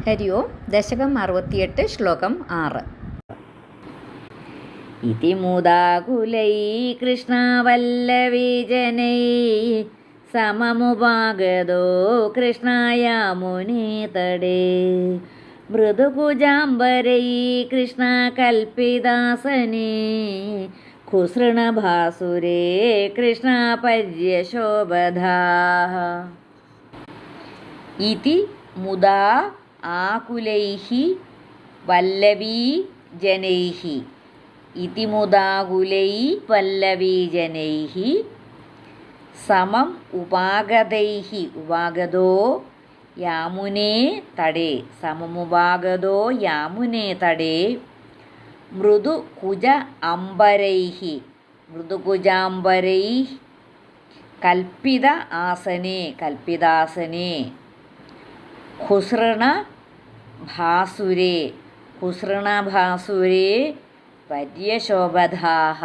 ഹരി ഓം. ദശകം 68, ശ്ലോകം 6. ഇതി മുദാകുലൈ കൃഷ്ണവല്ലവീജനൈ സമമുപാഗതോ കൃഷ്ണയാമുനീതടേ മൃദുകുജാംബരൈ കൃഷ്ണകൽപിതാസനേ ഖുസൃണഭാസുരേ കൃഷ്ണപര്യശോഭധാഃ. ഇതി മുദാ ആകുലൈഃ വല്ലവീജനൈഃ. ഇതി മുദാകുലൈ വല്ലവീജനൈഃ സമം ഉപാഗതൈഃ. ഉപാഗതോ യാമുനേ തടേ. സമമുപാഗതോ യാമുനേ തടേ മൃദുകുജ അംബരൈഃ. മൃദുകുജാംബരൈഃ കൽപ്പിത ആസനേ. കൽപ്പിതാസനേ ഖുസൃണഭാസുരേ. ഖുസൃണഭാസുരേ പര്യശോഭധാഃ.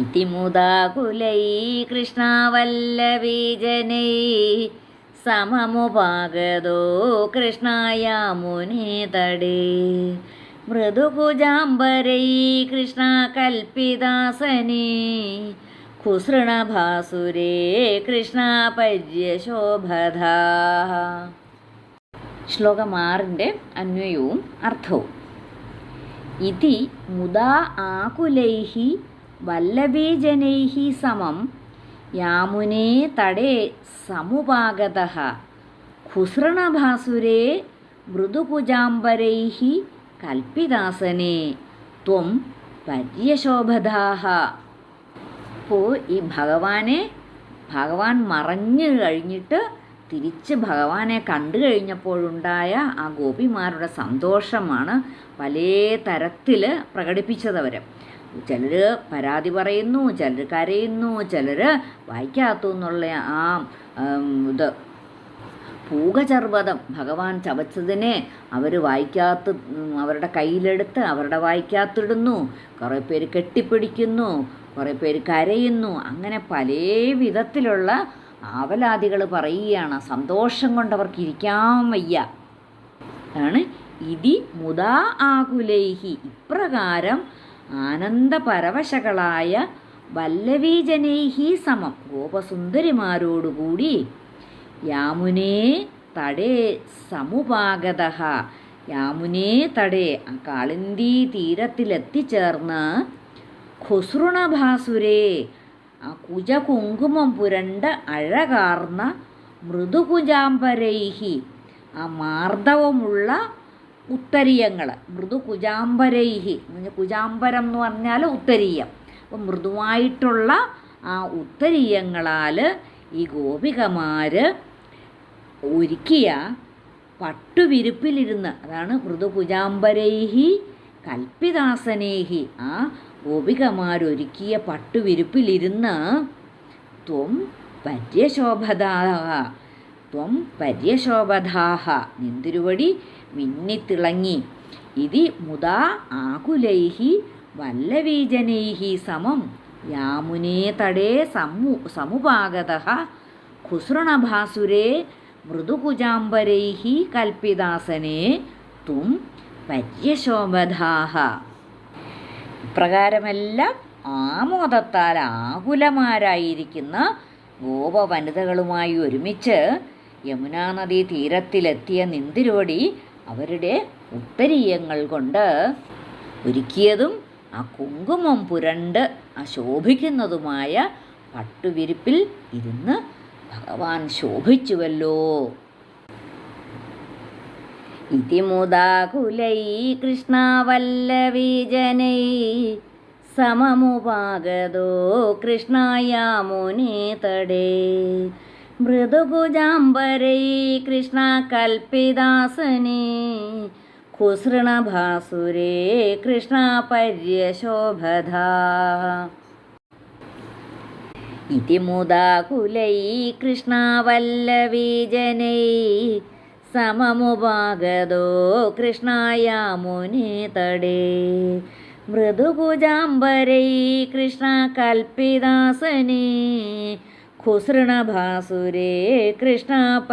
ഇതി മുദാകുലൈ കൃഷ്ണവല്ലവീജനൈ സമമുപാഗതോ കൃഷ്ണയാമുനീതടേ മൃദുകുജാംബരൈ കൃഷ്ണകൽപിതാസനേ ഖുസൃണഭാസുരേ കൃഷ്ണപര്യശോഭധാഃ. ശ്ലോകം 6 അന്വയവും അർത്ഥവും. ഇതി മുദാ ആകുലൈഃ വല്ലവീജനൈഃ സമം യാമുനേ തടേ സമുപാഗതഃ ഖുസൃണഭാസുരേ മൃദുകുജാംബരൈഃ കൽപ്പിതാസനേ ത്വം പര്യശോഭധാഃ. അപ്പോൾ ഈ ഭഗവാൻ മറഞ്ഞു കഴിഞ്ഞിട്ട് തിരിച്ച് ഭഗവാനെ കണ്ടു കഴിഞ്ഞപ്പോഴുണ്ടായ ആ ഗോപിമാരുടെ സന്തോഷമാണ് പല തരത്തിൽ പ്രകടിപ്പിച്ചതവർ. ചിലർ പരാതി പറയുന്നു, ചിലർ കരയുന്നു, ചിലർ വായിക്കാത്തു എന്നുള്ള ആ ഇത് പൂഗചർവ്വതം ഭഗവാൻ ചവച്ചതിനെ അവർ വായിക്കാത്ത അവരുടെ കയ്യിലെടുത്ത് അവരുടെ വായിക്കാത്തിടുന്നു. കുറേ പേര് കെട്ടിപ്പിടിക്കുന്നു, കുറേ പേര് കരയുന്നു. അങ്ങനെ പല വിധത്തിലുള്ള ആവലാദികൾ പറയുകയാണ്. സന്തോഷം കൊണ്ടവർക്ക് ഇരിക്കാൻ വയ്യ. ആണ് ഇതി മുദാ ആകുലൈഃ. ഇപ്രകാരം ആനന്ദപരവശകളായ വല്ലവീജനൈഃ സമം ഗോപസുന്ദരിമാരോടുകൂടി യാമുനേ തടേ സമുപാഗതഃ. യാമുനേ തടേ കാളിന്ദീ തീരത്തിലെത്തിച്ചേർന്ന് ഖുസൃണഭാസുരേ ആ കുജകുങ്കുമം പുരണ്ട അഴകാർന്ന മൃദുകുജാംബരൈഃ ആ മാർദ്ദവമുള്ള ഉത്തരീയങ്ങൾ. മൃദുകുജാംബരൈഃ കുജാംബരം എന്ന് പറഞ്ഞാൽ ഉത്തരീയം. അപ്പം മൃദുവായിട്ടുള്ള ആ ഉത്തരീയങ്ങളാൽ ഈ ഗോപികമാർ ഒരുക്കിയ പട്ടുവിരിപ്പിലിരുന്ന്, അതാണ് മൃദുകുജാംബരൈഃ കൽപ്പിതാസനൈഃ, ആ ഗോപികമാരൊരുക്കിയ പട്ടുവിരിപ്പിലിരുന്ന് ത്വം പര്യശോഭധാഃ. ത്വം പര്യശോഭധാഃ നിന്തിരുവടി മിന്നിത്തിളങ്ങി. ഇതി മുദാ ആകുലൈഃ വല്ലവീജനൈഃ സമം യാമുനേ തടേ സമുപാഗതഃ ഖുസൃണഭാസുരേ മൃദുകുജാംബരൈഃ കൽപ്പിതാസനേ ത്വം പര്യശോഭധാഃ. ഇപ്രകാരമെല്ലാം ആമോദത്താൽ ആകുലമാരായിരിക്കുന്ന ഗോപവനിതകളുമായി ഒരുമിച്ച് യമുനാനദീ തീരത്തിലെത്തിയ നിന്തിരുവടി അവരുടെ ഉത്തരീയങ്ങൾ കൊണ്ട് ഒരുക്കിയതും ആ കുങ്കുമം പുരണ്ട് ആ ശോഭിക്കുന്നതുമായ പട്ടുവിരിപ്പിൽ ഇരുന്ന് ഭഗവാൻ ശോഭിച്ചുവല്ലോ. ഇതി മുദാകുലൈ കൃഷ്ണവല്ലവീജനൈ സമമുപാഗതോ കൃഷ്ണയാമുനീതടേ മൃദുകുജാംബരൈ കൃഷ്ണകൽപ്പിതാസനേ ഖുസൃണഭാസുരേ കൃഷ്ണപര്യശോഭധാഃ. ഇതി മുദാകുലൈ കൃഷ്ണവല്ലവീജനൈ സമമുപാഗതോ കൃഷ്ണയാമുനീതടേ മൃദുകുജാംബരൈ കൃഷ്ണകൽപ്പിതാസനേ खुसृणभासुरे कृष्णपर्यशोभधा